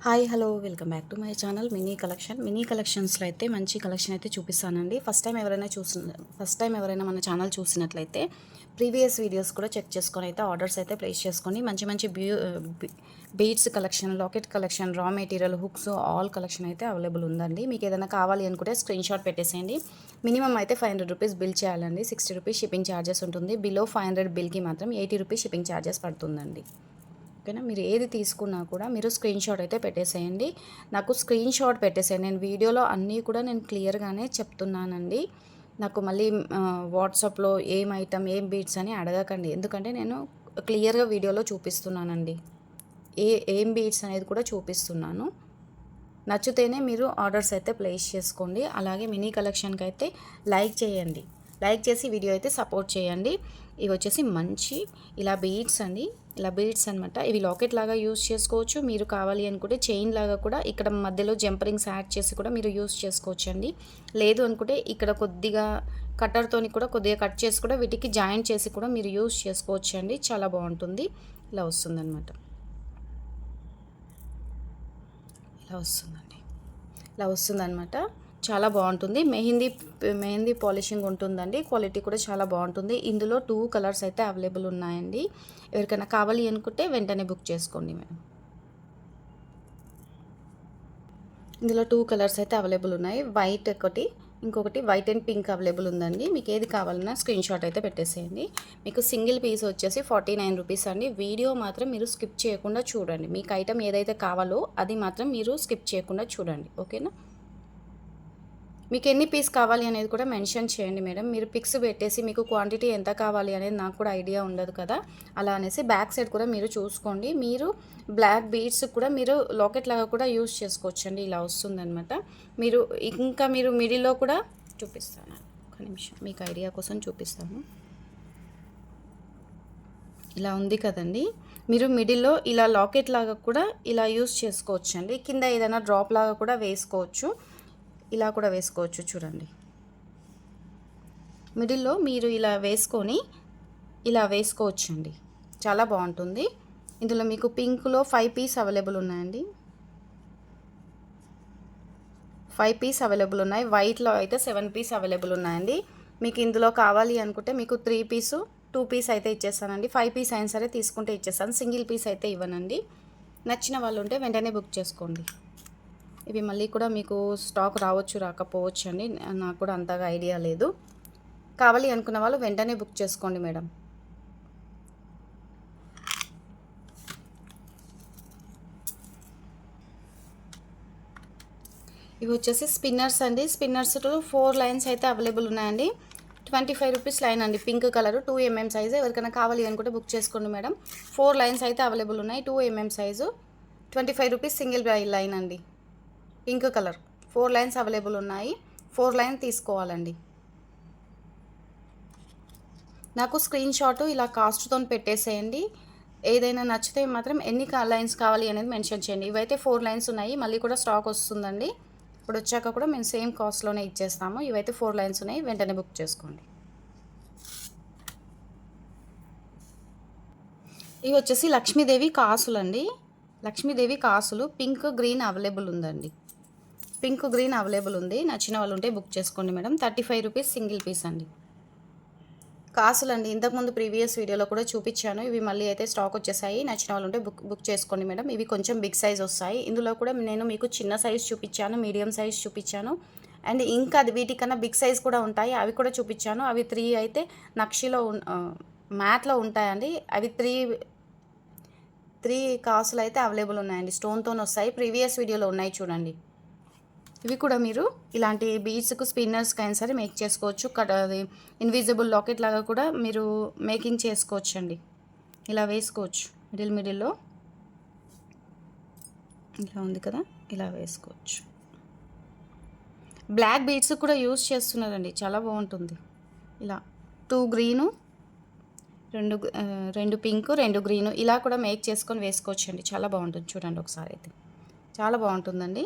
Hi hello welcome back to my channel mini కలెక్షన్స్లో అయితే మంచి కలెక్షన్ అయితే చూపిస్తానండి. ఫస్ట్ టైం ఎవరైనా మన ఛానల్ చూసినట్లయితే ప్రీవియస్ వీడియోస్ కూడా చెక్ చేసుకొని అయితే ఆర్డర్స్ అయితే ప్లేస్ చేసుకొని మంచి beads collection, locket collection, raw material, hooks all collection అయితే అవైలబుల్ ఉందండి. మీకు ఏదైనా కావాలి అనుకుంటే స్క్రీన్ షాట్ పెట్టేసేయండి. మినిమం అయితే 500 రూపీస్ బిల్ చేయాలండి. 60 రూపీస్ షిప్పింగ్ ఛార్జెస్ ఉంటుంది. బిలో 500 బిల్కి మాత్రం 80 రూపీస్ షిప్పింగ్ ఛార్జెస్ పడుతుందండి. ఓకేనా, మీరు ఏది తీసుకున్నా కూడా మీరు స్క్రీన్ షాట్ అయితే పెట్టేసేయండి. నాకు స్క్రీన్ షాట్ పెట్టేసేయండి. నేను వీడియోలో అన్నీ కూడా నేను క్లియర్గానే చెప్తున్నానండి. నాకు మళ్ళీ వాట్సాప్లో ఏం ఐటమ్ ఏం బీట్స్ అని అడగకండి. ఎందుకంటే నేను క్లియర్గా వీడియోలో చూపిస్తున్నానండి. ఏం బీట్స్ అనేది కూడా చూపిస్తున్నాను. నచ్చితేనే మీరు ఆర్డర్స్ అయితే ప్లేస్ చేసుకోండి. అలాగే మినీ కలెక్షన్కి అయితే లైక్ చేయండి. లైక్ చేసి వీడియో అయితే సపోర్ట్ చేయండి. ఇవి వచ్చేసి మంచి ఇలా బీడ్స్ అండి. ఇలా బీడ్స్ అనమాట. ఇవి లాకెట్ లాగా యూజ్ చేసుకోవచ్చు. మీరు కావాలి అనుకుంటే చైన్ లాగా కూడా ఇక్కడ మధ్యలో జంపరింగ్స్ యాడ్ చేసి కూడా మీరు యూజ్ చేసుకోవచ్చు అండి. లేదు అనుకుంటే ఇక్కడ కొద్దిగా కట్టర్తోని కూడా కొద్దిగా కట్ చేసి కూడా వీటికి జాయింట్ చేసి కూడా మీరు యూజ్ చేసుకోవచ్చు అండి. చాలా బాగుంటుంది. ఇలా వస్తుందన్నమాట. ఇలా వస్తుందన్నమాట. చాలా బాగుంటుంది. మెహందీ పాలిషింగ్ ఉంటుందండి. క్వాలిటీ కూడా చాలా బాగుంటుంది. ఇందులో 2 కలర్స్ అయితే అవైలబుల్ ఉన్నాయండి. ఎవరికైనా కావాలి అనుకుంటే వెంటనే బుక్ చేసుకోండి మేడం. ఇందులో 2 కలర్స్ అయితే అవైలబుల్ ఉన్నాయి. వైట్ ఒకటి, ఇంకొకటి వైట్ అండ్ పింక్ అవైలబుల్ ఉందండి. మీకు ఏది కావాలన్నా స్క్రీన్ షాట్ అయితే పెట్టేసేయండి. మీకు సింగిల్ పీస్ వచ్చేసి 49 రూపీస్ అండి. వీడియో మాత్రం మీరు స్కిప్ చేయకుండా చూడండి. మీకు ఐటమ్ ఏదైతే కావాలో అది మాత్రం మీరు స్కిప్ చేయకుండా చూడండి. ఓకేనా, మీకు ఎన్ని పీస్ కావాలి అనేది కూడా మెన్షన్ చేయండి మేడం. మీరు పిక్స్ పెట్టేసి మీకు క్వాంటిటీ ఎంత కావాలి అనేది నాకు కూడా ఐడియా ఉండదు కదా. అలా అనేసి బ్యాక్ సైడ్ కూడా మీరు చూసుకోండి. మీరు బ్లాక్ బీడ్స్ కూడా మీరు లాకెట్ లాగా కూడా యూస్ చేసుకోవచ్చండి. ఇలా వస్తుందన్నమాట. మీరు మిడిల్లో కూడా చూపిస్తాను. ఒక నిమిషం మీకు ఐడియా కోసం చూపిస్తాను. ఇలా ఉంది కదండి. మీరు మిడిల్లో ఇలా లాకెట్ లాగా కూడా ఇలా యూస్ చేసుకోవచ్చండి. కింద ఏదైనా డ్రాప్ లాగా కూడా వేసుకోవచ్చు. ఇలా కూడా వేసుకోవచ్చు. చూడండి, మిడిల్లో మీరు ఇలా వేసుకొని ఇలా వేసుకోవచ్చండి. చాలా బాగుంటుంది. ఇందులో మీకు పింక్లో 5 పీస్ అవైలబుల్ ఉన్నాయండి. 5 పీస్ అవైలబుల్ ఉన్నాయి. వైట్లో అయితే 7 పీస్ అవైలబుల్ ఉన్నాయండి. మీకు ఇందులో కావాలి అనుకుంటే మీకు 3 పీసు 2 పీస్ అయితే ఇచ్చేస్తానండి. 5 పీస్ అయినా సరే తీసుకుంటే ఇచ్చేస్తాను. సింగిల్ పీస్ అయితే ఇవ్వనండి. నచ్చిన వాళ్ళు ఉంటే వెంటనే బుక్ చేసుకోండి. ఇవి మళ్ళీ కూడా మీకు స్టాక్ రావచ్చు రాకపోవచ్చు అండి. నాకు కూడా అంతగా ఐడియా లేదు. కావాలి అనుకున్న వాళ్ళు వెంటనే బుక్ చేసుకోండి మేడం. ఇవి వచ్చేసి స్పిన్నర్స్ అండి. స్పిన్నర్స్ 4 లైన్స్ అయితే అవైలబుల్ ఉన్నాయండి. 25 రూపీస్ లైన్ అండి. Pink colour 2 mm size. ఎవరికైనా కావాలి అనుకుంటే బుక్ చేసుకోండి మేడం. 4 లైన్స్ అయితే అవైలబుల్ ఉన్నాయి. 2 mm size, 25 rupees single line అండి. పింక్ కలర్ 4 లైన్స్ అవైలబుల్ ఉన్నాయి. 4 లైన్ తీసుకోవాలండి. నాకు స్క్రీన్ షాట్ ఇలా కాస్ట్తో పెట్టేసేయండి. ఏదైనా నచ్చితే మాత్రం ఎన్ని లైన్స్ కావాలి అనేది మెన్షన్ చేయండి. ఇవైతే 4 లైన్స్ ఉన్నాయి. మళ్ళీ కూడా స్టాక్ వస్తుందండి. ఇప్పుడు వచ్చాక కూడా మేము సేమ్ కాస్ట్లోనే ఇచ్చేస్తాము. ఇవైతే 4 లైన్స్ ఉన్నాయి. వెంటనే బుక్ చేసుకోండి. ఇవి వచ్చేసి లక్ష్మీదేవి కాసులు అండి. లక్ష్మీదేవి కాసులు పింక్ గ్రీన్ అవైలబుల్ ఉందండి. పింక్ గ్రీన్ అవైలబుల్ ఉంది. నచ్చిన వాళ్ళు ఉంటే బుక్ చేసుకోండి మేడం. 35 రూపీస్ సింగిల్ పీస్ అండి. కాసులు అండి. ఇంతకుముందు ప్రీవియస్ వీడియోలో కూడా చూపించాను. ఇవి మళ్ళీ అయితే స్టాక్ వచ్చేసాయి. నచ్చిన వాళ్ళు ఉంటే బుక్ చేసుకోండి మేడం. ఇవి కొంచెం బిగ్ సైజ్ వస్తాయి. ఇందులో కూడా నేను మీకు చిన్న సైజ్ చూపించాను, మీడియం సైజ్ చూపించాను, అండ్ ఇంకా వీటికన్నా బిగ్ సైజ్ కూడా ఉంటాయి. అవి కూడా చూపించాను. అవి 3 అయితే నక్షిలో మ్యాట్లో ఉంటాయండి. అవి 3 కాసులు అయితే అవైలబుల్ ఉన్నాయండి. స్టోన్తో వస్తాయి. ప్రీవియస్ వీడియోలో ఉన్నాయి చూడండి. ఇవి కూడా మీరు ఇలాంటి బీడ్స్కు స్పిన్నర్స్కి అయినా సరే మేక్ చేసుకోవచ్చు. అది ఇన్విజిబుల్ లాకెట్ లాగా కూడా మీరు మేకింగ్ చేసుకోవచ్చు అండి. ఇలా వేసుకోవచ్చు. మిడిల్లో ఇలా ఉంది కదా, ఇలా వేసుకోవచ్చు. బ్లాక్ బీడ్స్ కూడా యూజ్ చేస్తున్నారండి. చాలా బాగుంటుంది. ఇలా 2 గ్రీను, 2 పింక్, 2 గ్రీను ఇలా కూడా మేక్ చేసుకొని వేసుకోవచ్చు అండి. చాలా బాగుంటుంది. చూడండి ఒకసారి అయితే చాలా బాగుంటుందండి.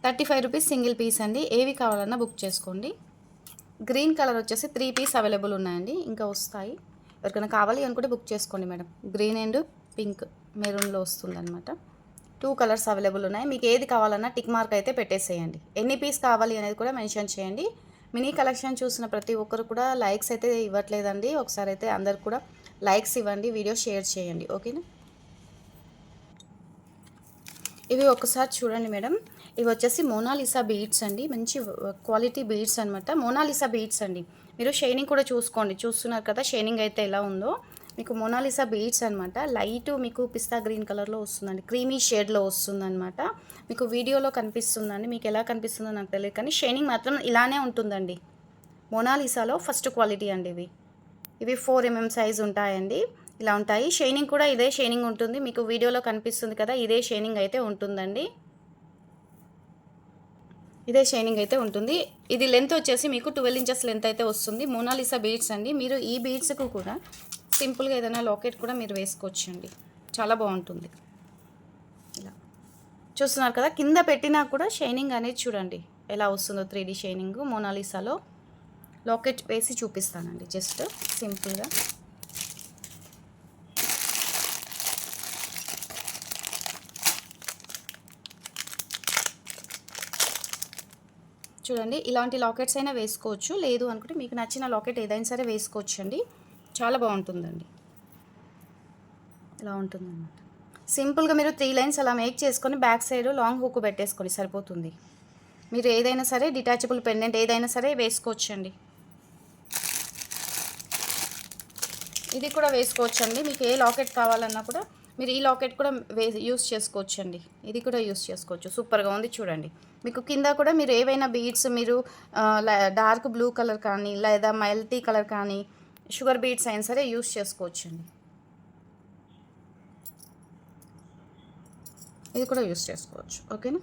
35 రూపీస్ సింగిల్ పీస్ అండి. ఏవి కావాలన్నా బుక్ చేసుకోండి. గ్రీన్ కలర్ వచ్చేసి 3 పీస్ అవైలబుల్ ఉన్నాయండి. ఇంకా వస్తాయి. ఎవరికైనా కావాలి అనుకుంటే బుక్ చేసుకోండి మేడం. గ్రీన్ అండ్ పింక్ మెరూన్లో వస్తుందన్నమాట. 2 కలర్స్ అవైలబుల్ ఉన్నాయి. మీకు ఏది కావాలన్నా టిక్ మార్క్ అయితే పెట్టేసేయండి. ఎన్ని పీస్ కావాలి అనేది కూడా మెన్షన్ చేయండి. మినీ కలెక్షన్ చూసిన ప్రతి ఒక్కరు కూడా లైక్స్ అయితే ఇవ్వట్లేదండి. ఒకసారి అయితే అందరు కూడా లైక్స్ ఇవ్వండి, వీడియో షేర్ చేయండి. ఓకేనా. ఇవి ఒకసారి చూడండి మేడం. ఇవి వచ్చేసి మోనాలిసా బీడ్స్ అండి. మంచి క్వాలిటీ బీడ్స్ అనమాట. మోనాలిసా బీడ్స్ అండి. మీరు షైనింగ్ కూడా చూసుకోండి. చూస్తున్నారు కదా షైనింగ్ అయితే ఎలా ఉందో. మీకు మోనాలిసా బీడ్స్ అనమాట. లైట్ మీకు పిస్తా గ్రీన్ కలర్లో వస్తుందండి. క్రీమీ షేడ్లో వస్తుందన్నమాట. మీకు వీడియోలో కనిపిస్తుందండి. మీకు ఎలా కనిపిస్తుందో నాకు తెలియదు, కానీ షైనింగ్ మాత్రం ఇలానే ఉంటుందండి. మోనాలిసాలో ఫస్ట్ క్వాలిటీ అండి ఇవి. ఇవి 4mm సైజ్ ఉంటాయండి. ఇలా ఉంటాయి. షైనింగ్ కూడా ఇదే షైనింగ్ ఉంటుంది. మీకు వీడియోలో కనిపిస్తుంది కదా, ఇదే షైనింగ్ అయితే ఉంటుందండి. ఇదే షైనింగ్ అయితే ఉంటుంది. ఇది లెంత్ వచ్చేసి మీకు 12 ఇంచెస్ లెంత్ అయితే వస్తుంది. మోనాలిసా బీడ్స్ అండి. మీరు ఈ బీడ్స్కు కూడా సింపుల్గా ఏదైనా లాకెట్ కూడా మీరు వేసుకోవచ్చండి. చాలా బాగుంటుంది. ఇలా చూస్తున్నారు కదా, కింద పెట్టినా కూడా షైనింగ్ అనేది చూడండి ఎలా వస్తుందో. 3D shining మోనాలిసాలో. లాకెట్ వేసి చూపిస్తానండి జస్ట్ సింపుల్గా. చూడండి, ఇలాంటి లాకెట్స్ అయినా వేసుకోవచ్చు. లేదు అనుకుంటే మీకు నచ్చిన లాకెట్ ఏదైనా సరే వేసుకోవచ్చు అండి. చాలా బాగుంటుందండి. ఇలా ఉంటుందన్నమాట. సింపుల్గా మీరు 3 లైన్స్ అలా మేక్ చేసుకొని బ్యాక్ సైడ్ లాంగ్ హుక్ పెట్టేసుకొని సరిపోతుంది. మీరు ఏదైనా సరే డిటాచబుల్ పెండెంట్ ఏదైనా సరే వేసుకోవచ్చండి. ఇది కూడా వేసుకోవచ్చండి. మీకు ఏ లాకెట్ కావాలన్నా కూడా మీరు ఈ లాకెట్ కూడా యూస్ చేసుకోవచ్చండి. ఇది కూడా యూస్ చేసుకోవచ్చు. సూపర్గా ఉంది చూడండి. మీకు కింద కూడా మీరు ఏవైనా బీడ్స్ మీరు డార్క్ బ్లూ కలర్ కానీ లేదా మల్టీ కలర్ కానీ షుగర్ బీడ్స్ అయినా సరే యూస్ చేసుకోవచ్చండి. ఇది కూడా యూస్ చేసుకోవచ్చు. ఓకేనా.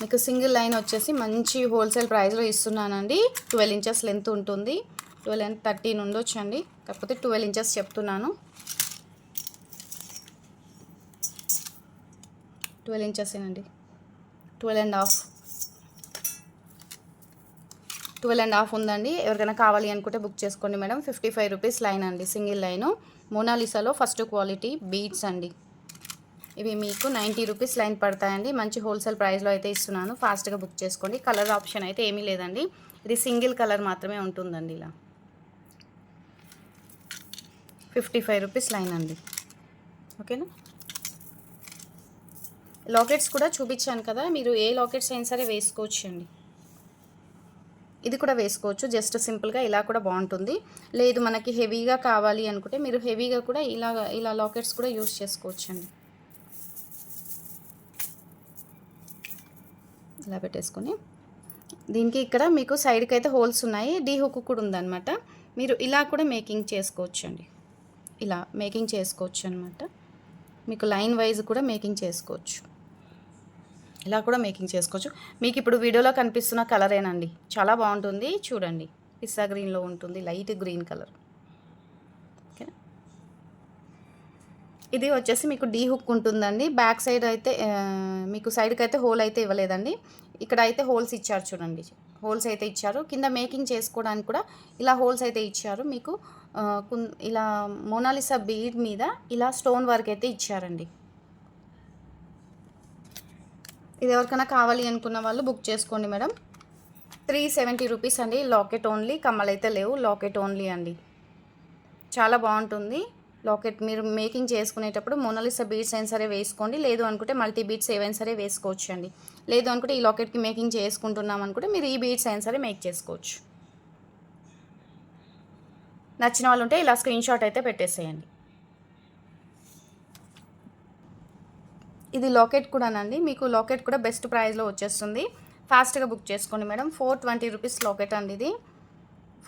మీకు సింగిల్ లైన్ వచ్చేసి మంచి హోల్సేల్ ప్రైస్లో ఇస్తున్నానండి. 12 ఇంచెస్ లెంత్ ఉంటుంది. 12 అండ్ 13 ఉండొచ్చు అండి, కాకపోతే 12 ఇంచెస్ చెప్తున్నాను. 12 ఇంచెస్ ఏనండి. 12 అండ్ హాఫ్ ఉందండి. ఎవరికైనా కావాలి అనుకుంటే బుక్ చేసుకోండి మేడం. 55 రూపీస్ లైన్ అండి, సింగిల్ లైను. మోనాలిసాలో ఫస్ట్ క్వాలిటీ బీడ్స్ అండి. ఇవి మీకు 90 రూపీస్ లైన్ పడతాయండి. మంచి హోల్సేల్ ప్రైస్లో అయితే ఇస్తున్నాను. ఫాస్ట్గా బుక్ చేసుకోండి. కలర్ ఆప్షన్ అయితే ఏమీ లేదండి. ఇది సింగిల్ కలర్ మాత్రమే ఉంటుందండి. ఇలా 55 రూపీస్ లైన్ అండి. ఓకేనా. లాకెట్స్ కూడా చూపించాను కదా, మీరు ఏ లాకెట్స్ అయినా సరే వేసుకోవచ్చు అండి. ఇది కూడా వేసుకోవచ్చు. జస్ట్ సింపుల్గా ఇలా కూడా బాగుంటుంది. లేదు మనకి హెవీగా కావాలి అనుకుంటే మీరు హెవీగా కూడా ఇలా లాకెట్స్ కూడా యూస్ చేసుకోవచ్చు అండి. ఇలా పెట్టేసుకొని దీనికి ఇక్కడ మీకు సైడ్కి అయితే హోల్స్ ఉన్నాయి. డీ హుక్ కూడా ఉందన్నమాట. మీరు ఇలా కూడా మేకింగ్ చేసుకోవచ్చు అండి. ఇలా మేకింగ్ చేసుకోవచ్చు అనమాట. మీకు లైన్ వైజ్ కూడా మేకింగ్ చేసుకోవచ్చు. ఇలా కూడా మేకింగ్ చేసుకోవచ్చు. మీకు ఇప్పుడు వీడియోలో కనిపిస్తున్న కలరేనండి, చాలా బాగుంటుంది చూడండి. పిస్తా గ్రీన్లో ఉంటుంది, లైట్ గ్రీన్ కలర్. ఓకే. ఇది వచ్చేసి మీకు డీ హుక్ ఉంటుందండి. బ్యాక్ సైడ్ అయితే మీకు సైడ్కి అయితే హోల్ అయితే ఇవ్వలేదండి. ఇక్కడ అయితే హోల్స్ ఇచ్చారు చూడండి. హోల్స్ అయితే ఇచ్చారు. కింద మేకింగ్ చేసుకోవడానికి కూడా ఇలా హోల్స్ అయితే ఇచ్చారు. మీకు ఇలా మోనాలిసా బీడ్ మీద ఇలా స్టోన్ వర్క్ అయితే ఇచ్చారండి. ఇది ఎవరికైనా కావాలి అనుకున్న వాళ్ళు బుక్ చేసుకోండి మేడం. 370 రూపీస్ అండి. లాకెట్ ఓన్లీ, కమ్మలు అయితే లేవు, లాకెట్ ఓన్లీ అండి. చాలా బాగుంటుంది లాకెట్. మీరు మేకింగ్ చేసుకునేటప్పుడు మోనాలిసా బీడ్స్ అయినా సరే వేసుకోండి. లేదు అనుకుంటే మల్టీ బీడ్స్ ఏవైనా సరే వేసుకోవచ్చు అండి. లేదు అనుకుంటే ఈ లాకెట్కి మేకింగ్ చేసుకుంటున్నాం అనుకుంటే మీరు ఈ బీడ్స్ అయినా సరే మేక్ చేసుకోవచ్చు. నచ్చిన వాళ్ళు ఉంటే ఇలా స్క్రీన్ షాట్ అయితే పెట్టేసేయండి. ఇది లాకెట్ కూడానండి. మీకు లాకెట్ కూడా బెస్ట్ ప్రైస్లో వచ్చేస్తుంది. ఫాస్ట్గా బుక్ చేసుకోండి మేడం. 420 రూపీస్ లాకెట్ అండి. ఇది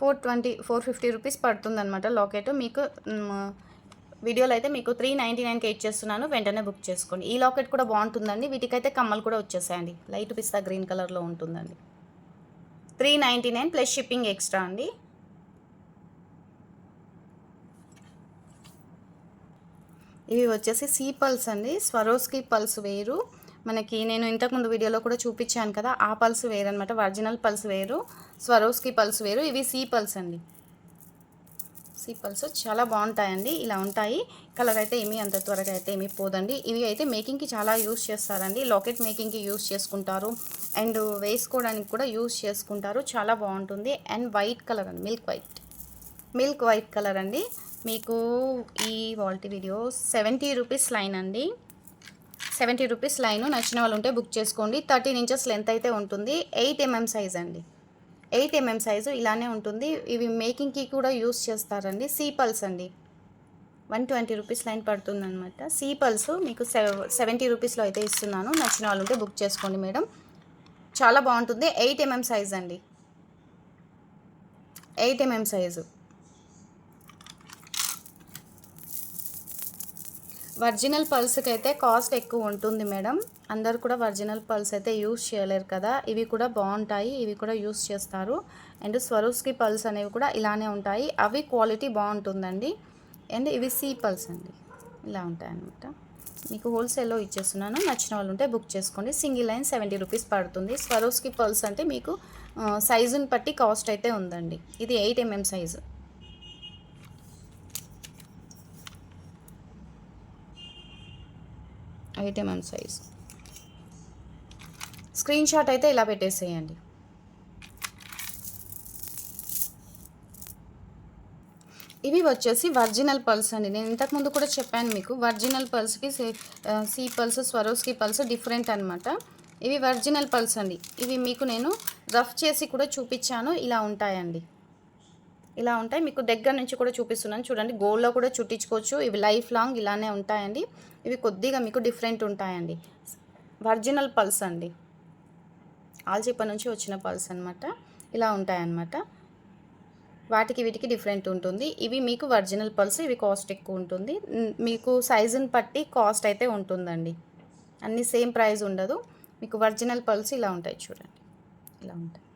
450 రూపీస్ పడుతుందన్నమాట లాకెట్. మీకు వీడియోలో అయితే మీకు 399కి ఇచ్చేస్తున్నాను. వెంటనే బుక్ చేసుకోండి. ఈ లాకెట్ కూడా బాగుంటుందండి. వీటికైతే కమ్మలు కూడా వచ్చేసాయండి. లైట్ పిస్తా గ్రీన్ కలర్లో ఉంటుందండి. 399 ప్లస్ షిప్పింగ్ ఎక్స్ట్రా అండి. ఇవి వచ్చేసి సీ పల్స్ అండి. స్వరోస్కి పల్స్ వేరు, మనకి నేను ఇంతకుముందు వీడియోలో కూడా చూపించాను కదా, ఆ పల్స్ వేరు అనమాట. ఒరిజినల్ పల్స్ వేరు, స్వరోస్కి పల్స్ వేరు. ఇవి సీ పల్స్ అండి. సీ పల్స్ చాలా బాగుంటాయండి. ఇలా ఉంటాయి. కలర్ అయితే ఏమీ అంత త్వరగా అయితే ఏమీ పోదండి. ఇవి అయితే మేకింగ్కి చాలా యూస్ చేస్తారండి. లాకెట్ మేకింగ్కి యూస్ చేసుకుంటారు అండ్ వేసుకోవడానికి కూడా యూస్ చేసుకుంటారు. చాలా బాగుంటుంది. అండ్ వైట్ కలర్ అండి, మిల్క్ వైట్ కలర్ అండి. మీకు ఈ వాల్టీ వీడియో 70 రూపీస్ లైన్ అండి. 70 రూపీస్ లైన్. నచ్చిన వాళ్ళు ఉంటే బుక్ చేసుకోండి. 13 ఇంచెస్ లెంత్ అయితే ఉంటుంది. 8 mm సైజ్ అండి. 8 mm సైజు ఇలానే ఉంటుంది. ఇవి మేకింగ్కి కూడా యూస్ చేస్తారండి. సీ పల్స్ అండి. 120 రూపీస్ లైన్ పడుతుంది అనమాట. సీ పల్స్ మీకు 70 రూపీస్లో అయితే ఇస్తున్నాను. నచ్చిన వాళ్ళు ఉంటే బుక్ చేసుకోండి మేడం. చాలా బాగుంటుంది. 8 mm సైజ్ అండి. 8 mm సైజు. ఒరిజినల్ పల్స్కి అయితే కాస్ట్ ఎక్కువ ఉంటుంది మేడం. అందరు కూడా ఒరిజినల్ పల్స్ అయితే యూస్ చేయలేరు కదా. ఇవి కూడా బాగుంటాయి. ఇవి కూడా యూస్ చేస్తారు. అండ్ స్వరోస్కి పల్స్ అనేవి కూడా ఇలానే ఉంటాయి. అవి క్వాలిటీ బాగుంటుందండి. అండ్ ఇవి సీ పల్స్ అండి. ఇలా ఉంటాయి అన్నమాట. మీకు హోల్సేల్లో ఇచ్చేస్తున్నాను. నచ్చిన వాళ్ళు ఉంటే బుక్ చేసుకోండి. సింగిల్ లైన్ 70 రూపీస్ పడుతుంది. స్వరోస్కి పల్స్ అంటే మీకు సైజుని బట్టి కాస్ట్ అయితే ఉందండి. ఇది 8 mm size. 8 mm size. Screen shot అయితే ఇలా పెట్టేసేయండి. ఇవి వచ్చేసి ఒరిజినల్ పల్స్ అండి. నేను ఇంతకుముందు కూడా చెప్పాను మీకు, ఒరిజినల్ పల్స్కి sea pearls, Swarovski pearls different అనమాట. ఇవి ఒరిజినల్ పల్స్ అండి. ఇవి మీకు నేను రఫ్ చేసి కూడా చూపించాను. ఇలా ఉంటాయండి. ఇలా ఉంటాయి. మీకు దగ్గర నుంచి కూడా చూపిస్తున్నాను చూడండి. గోల్డ్లో కూడా చుట్టించుకోవచ్చు. ఇవి లైఫ్ లాంగ్ ఇలానే ఉంటాయండి. ఇవి కొద్దిగా మీకు డిఫరెంట్ ఉంటాయండి. ఒరిజినల్ పల్స్ అండి. ఆల్చిప్ప నుంచి వచ్చిన పల్స్ అనమాట. ఇలా ఉంటాయన్నమాట. వాటికి వీటికి డిఫరెంట్ ఉంటుంది. ఇవి మీకు ఒరిజినల్ పల్స్. ఇవి కాస్ట్ ఎక్కువ ఉంటుంది. మీకు సైజుని బట్టి కాస్ట్ అయితే ఉంటుందండి. అన్నీ సేమ్ ప్రైస్ ఉండదు. మీకు ఒరిజినల్ పల్స్ ఇలా ఉంటాయి చూడండి. ఇలా ఉంటాయి.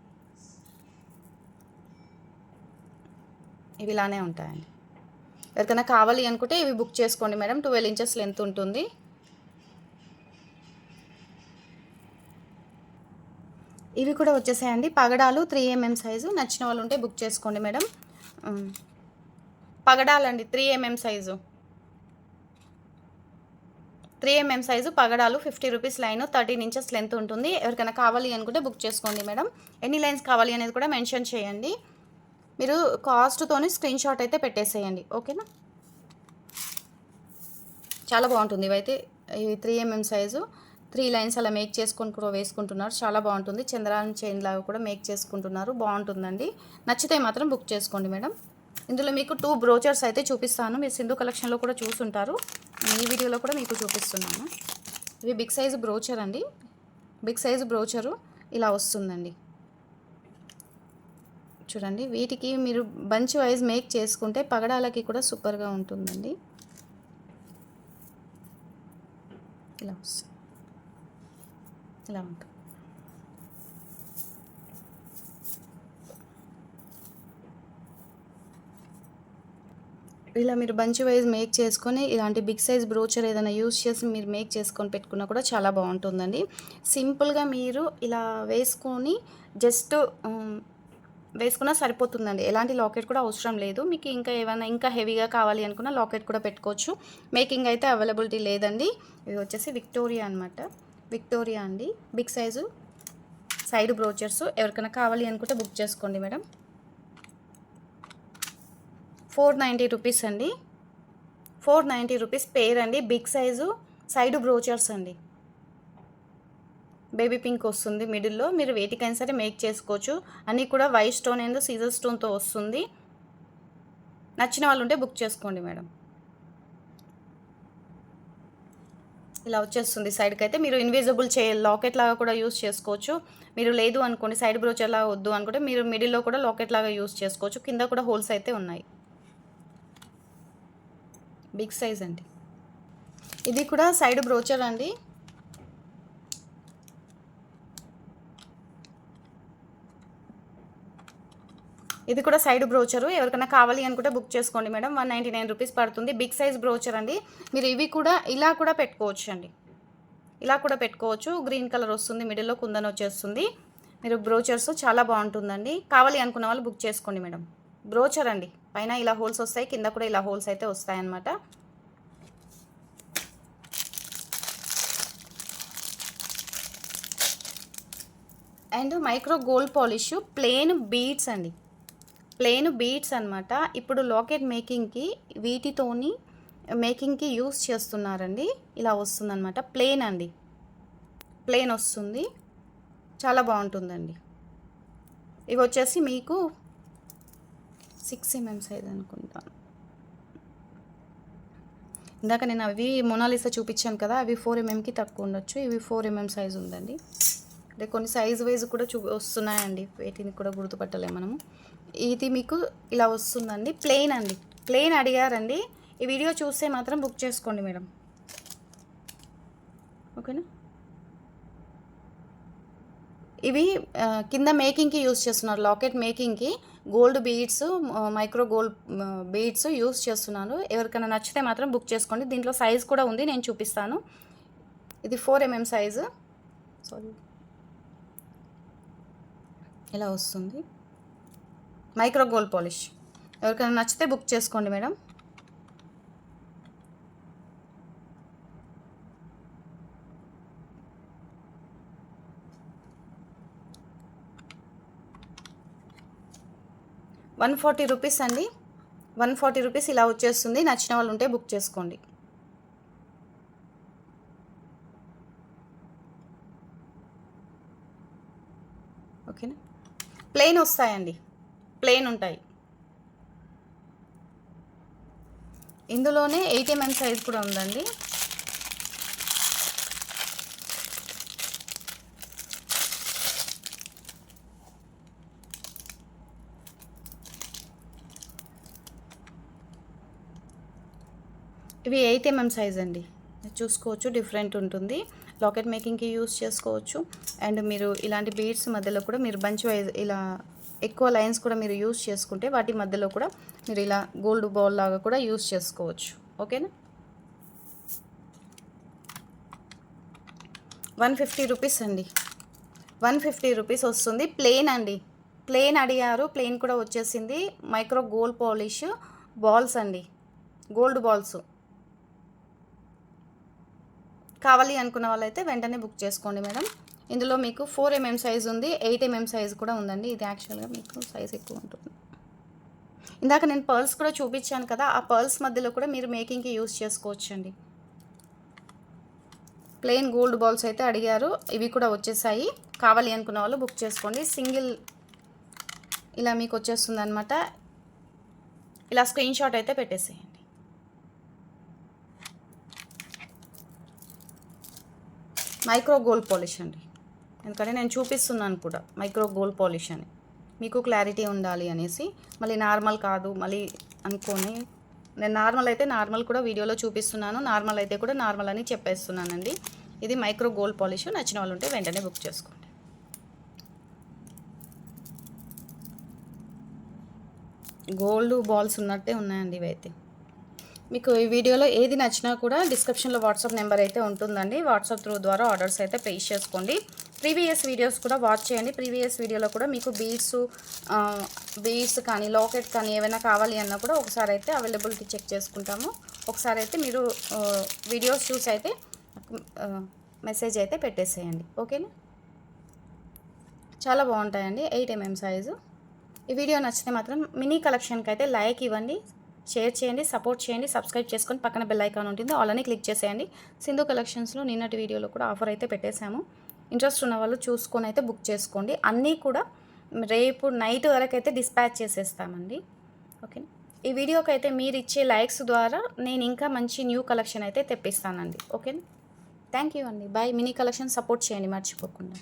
ఇవి ఇలానే ఉంటాయండి. ఎవరికైనా కావాలి అనుకుంటే ఇవి బుక్ చేసుకోండి మేడం. 12 ఇంచెస్ లెంత్ ఉంటుంది. ఇవి కూడా వచ్చేసాయండి. పగడాలు 3 mm సైజు. నచ్చిన వాళ్ళు ఉంటే బుక్ చేసుకోండి మేడం. పగడాలండి 3 mm సైజు. 3 mm సైజు పగడాలు 50 రూపీస్ లైన్. 13 ఇంచెస్ లెంత్ ఉంటుంది. ఎవరికైనా కావాలి అనుకుంటే బుక్ చేసుకోండి మేడం. ఎన్ని లైన్స్ కావాలి అనేది కూడా మెన్షన్ చేయండి. మీరు కాస్ట్తోని స్క్రీన్ షాట్ అయితే పెట్టేసేయండి. ఓకేనా. చాలా బాగుంటుంది. ఇవైతే ఇవి 3 mm సైజు. 3 లైన్స్ అలా మేక్ చేసుకొని కూడా వేసుకుంటున్నారు. చాలా బాగుంటుంది. చంద్రాన్ చైన్ లాగా కూడా మేక్ చేసుకుంటున్నారు. బాగుంటుందండి. నచ్చితే మాత్రం బుక్ చేసుకోండి మేడం. ఇందులో మీకు 2 బ్రోచర్స్ అయితే చూపిస్తాను. మీరు సింధు కలెక్షన్లో కూడా చూసుంటారు. ఈ వీడియోలో కూడా మీకు చూపిస్తున్నాను. ఇవి బిగ్ సైజు బ్రోచర్ అండి. బిగ్ సైజు బ్రోచరు ఇలా వస్తుందండి. చూడండి. వీటికి మీరు బంచ్ వైజ్ మేక్ చేసుకుంటే పగడాలకి కూడా సూపర్గా ఉంటుందండి. ఇలా వస్తుంది. ఇలా ఉంటుంది. ఇలా మీరు బంచ్ వైజ్ మేక్ చేసుకొని ఇలాంటి బిగ్ సైజ్ బ్రోచర్ ఏదైనా యూస్ చేసి మీరు మేక్ చేసుకొని పెట్టుకున్నా కూడా చాలా బాగుంటుందండి. సింపుల్గా మీరు ఇలా వేసుకొని జస్ట్ వేసుకున్నా సరిపోతుందండి. ఎలాంటి లాకెట్ కూడా అవసరం లేదు. మీకు ఇంకా ఏమైనా ఇంకా హెవీగా కావాలి అనుకున్న లాకెట్ కూడా పెట్టుకోవచ్చు. మేకింగ్ అయితే అవైలబిలిటీ లేదండి. ఇవి వచ్చేసి విక్టోరియా అనమాట. విక్టోరియా అండి. Big size side brochures. ఎవరికైనా కావాలి అనుకుంటే బుక్ చేసుకోండి మేడం. 490 రూపీస్ అండి. 490 రూపీస్ పేర్ అండి. బిగ్ సైజు సైడ్ బ్రోచర్స్ అండి. బేబీ పింక్ వస్తుంది మిడిల్లో. మీరు వేటికైనా సరే మేక్ చేసుకోవచ్చు. అన్నీ కూడా వైట్ స్టోన్ అండ్ సీజర్ స్టోన్తో వస్తుంది. నచ్చిన వాళ్ళు ఉంటే బుక్ చేసుకోండి మేడం. ఇలా వచ్చేస్తుంది సైడ్కి అయితే. మీరు ఇన్విజిబుల్ లాకెట్ లాగా కూడా యూస్ చేసుకోవచ్చు. మీరు లేదు అనుకోండి, సైడ్ బ్రోచర్ లాగా వద్దు అనుకుంటే మీరు మిడిల్లో కూడా లాకెట్ లాగా యూస్ చేసుకోవచ్చు. కింద కూడా హోల్స్ అయితే ఉన్నాయి. బిగ్ సైజ్ అండి. ఇది కూడా సైడ్ బ్రోచర్ అండి. ఇది కూడా సైడ్ బ్రోచరు. ఎవరికైనా కావాలి అనుకుంటే బుక్ చేసుకోండి మేడం. 199 రూపీస్ పడుతుంది. బిగ్ సైజ్ బ్రోచర్ అండి. మీరు ఇవి కూడా ఇలా కూడా పెట్టుకోవచ్చు అండి. ఇలా కూడా పెట్టుకోవచ్చు. గ్రీన్ కలర్ వస్తుంది, మిడిల్లో కుందన్ వచ్చేస్తుంది. మీరు బ్రోచర్స్ చాలా బాగుంటుందండి. కావాలి అనుకున్న వాళ్ళు బుక్ చేసుకోండి మేడం. బ్రోచర్ అండి, పైన ఇలా హోల్స్ వస్తాయి, కింద కూడా ఇలా హోల్స్ అయితే వస్తాయన్నమాట. And micro gold polish plain beads అండి, ప్లెయిన్ బీడ్స్ అనమాట. ఇప్పుడు లాకెట్ మేకింగ్కి వీటితోని మేకింగ్కి యూస్ చేస్తున్నారండి. ఇలా వస్తుందన్నమాట, ప్లెయిన్ అండి, ప్లెయిన్ వస్తుంది, చాలా బాగుంటుందండి. ఇవి వచ్చేసి మీకు 6 mm సైజ్ అనుకుంటాను. ఇందాక నేను అవి మొనాలిసా చూపించాను కదా, అవి 4 mmకి తక్కువ ఉండొచ్చు, ఇవి 4 mm సైజ్ ఉందండి. అంటే కొన్ని సైజ్ వైజ్ కూడా వస్తున్నాయండి, వీటిని కూడా గుర్తుపట్టలేము మనము. ఇది మీకు ఇలా వస్తుందండి, ప్లెయిన్ అండి. ప్లెయిన్ అడిగారండి, ఈ వీడియో చూస్తే మాత్రం బుక్ చేసుకోండి మేడం. ఓకేనా. ఇవి కింద మేకింగ్కి యూస్ చేస్తున్నారు, లాకెట్ మేకింగ్కి gold beads, micro gold beads use చేస్తున్నాను. ఎవరికైనా నచ్చితే మాత్రం బుక్ చేసుకోండి. దీంట్లో సైజ్ కూడా ఉంది, నేను చూపిస్తాను. ఇది 4 mm సైజు, సారీ, ఇలా వస్తుంది మైక్రో గోల్డ్ పాలిష్. ఎవరికైనా నచ్చితే బుక్ చేసుకోండి మేడం. ₹140 అండి, ₹140 ఇలా వచ్చేస్తుంది. నచ్చిన వాళ్ళు ఉంటే బుక్ చేసుకోండి. ఓకేనా. ప్లెయిన్ వస్తాయండి, ప్లెయిన్ ఉంటాయి. ఇందులోనే 8 mm సైజ్ కూడా ఉందండి. ఇవి 8 mm సైజ్ అండి, చూసుకోవచ్చు, డిఫరెంట్ ఉంటుంది. లాకెట్ మేకింగ్కి యూస్ చేసుకోవచ్చు. అండ్ మీరు ఇలాంటి బీడ్స్ మధ్యలో కూడా మీరు బంచ్ వైజ్ ఇలా ఎక్కువ లైన్స్ కూడా మీరు యూస్ చేసుకుంటే వాటి మధ్యలో కూడా మీరు ఇలా గోల్డ్ బాల్ లాగా కూడా యూస్ చేసుకోవచ్చు. ఓకేనా. ₹150 అండి, ₹150 వస్తుంది. ప్లెయిన్ అండి, ప్లెయిన్ అడిగారు, ప్లెయిన్ కూడా వచ్చేసింది. మైక్రో గోల్డ్ పాలిష్ బాల్స్ అండి, గోల్డ్ బాల్స్. కావాలి అనుకున్న వాళ్ళైతే వెంటనే బుక్ చేసుకోండి మేడం. ఇందులో మీకు 4 mm సైజ్ ఉంది, 8 mm సైజ్ కూడా ఉందండి. ఇది యాక్చువల్గా మీకు సైజ్ ఎక్కువ ఉంటుంది. ఇందాక నేను పర్ల్స్ కూడా చూపించాను కదా, ఆ పర్ల్స్ మధ్యలో కూడా మీరు మేకింగ్కి యూస్ చేసుకోవచ్చు అండి. ప్లెయిన్ గోల్డ్ బాల్స్ అయితే అడిగారు, ఇవి కూడా వచ్చేసాయి. కావాలి అనుకున్న వాళ్ళు బుక్ చేసుకోండి. సింగిల్ ఇలా మీకు వచ్చేస్తుంది అనమాట. ఇలా స్క్రీన్ షాట్ అయితే పెట్టేసేయండి. మైక్రో గోల్డ్ పాలిష్ అండి, ఎందుకంటే నేను చూపిస్తున్నాను కూడా మైక్రో గోల్డ్ పాలిష్ అని, మీకు క్లారిటీ ఉండాలి అనేసి. మళ్ళీ నార్మల్ కాదు మళ్ళీ అనుకోని, నేను నార్మల్ అయితే నార్మల్ కూడా వీడియోలో చూపిస్తున్నాను, నార్మల్ అయితే కూడా నార్మల్ అని చెప్పేస్తున్నానండి. ఇది మైక్రో గోల్డ్ పాలిష్. నచ్చిన వాళ్ళు ఉంటే వెంటనే బుక్ చేసుకోండి. గోల్డ్ బాల్స్ ఉన్నట్టే ఉన్నాయండి ఇవైతే. మీకు ఈ వీడియోలో ఏది నచ్చినా కూడా డిస్క్రిప్షన్లో వాట్సాప్ నెంబర్ అయితే ఉంటుందండి. వాట్సాప్ త్రూ ద్వారా ఆర్డర్స్ అయితే ప్లేస్ చేసుకోండి. ప్రీవియస్ వీడియోస్ కూడా వాచ్ చేయండి. ప్రీవియస్ వీడియోలో కూడా మీకు బీడ్స్ కానీ లాకెట్ కానీ ఏమైనా కావాలి అన్నా కూడా ఒకసారి అయితే అవైలబిలిటీ చెక్ చేసుకుంటాము. ఒకసారి అయితే మీరు వీడియోస్ చూసి అయితే మెసేజ్ అయితే పెట్టేసేయండి. ఓకేనా. చాలా బాగుంటాయండి, 8 mm సైజు. ఈ వీడియో నచ్చితే మాత్రం మినీ కలెక్షన్కి అయితే లైక్ ఇవ్వండి, షేర్ చేయండి, సపోర్ట్ చేయండి, సబ్స్క్రైబ్ చేసుకొని పక్కన బెల్ ఐకాన్ ఉంటుంది, ఆల్ని క్లిక్ చేసేయండి. సింధు కలెక్షన్స్లో నిన్నటి వీడియోలో కూడా ఆఫర్ అయితే పెట్టేశాము. ఇంట్రెస్ట్ ఉన్న వాళ్ళు చూసుకొని అయితే బుక్ చేసుకోండి. అన్నీ కూడా రేపు నైట్ వరకు అయితే డిస్పాచ్ చేసేస్తామండి. ఓకే. ఈ వీడియోకి అయితే మీరు ఇచ్చే లైక్స్ ద్వారా నేను ఇంకా మంచి న్యూ కలెక్షన్ అయితే తెప్పిస్తానండి. ఓకేనా. థ్యాంక్ యూ అండి. బాయ్. మినీ కలెక్షన్ సపోర్ట్ చేయండి మర్చిపోకుండా.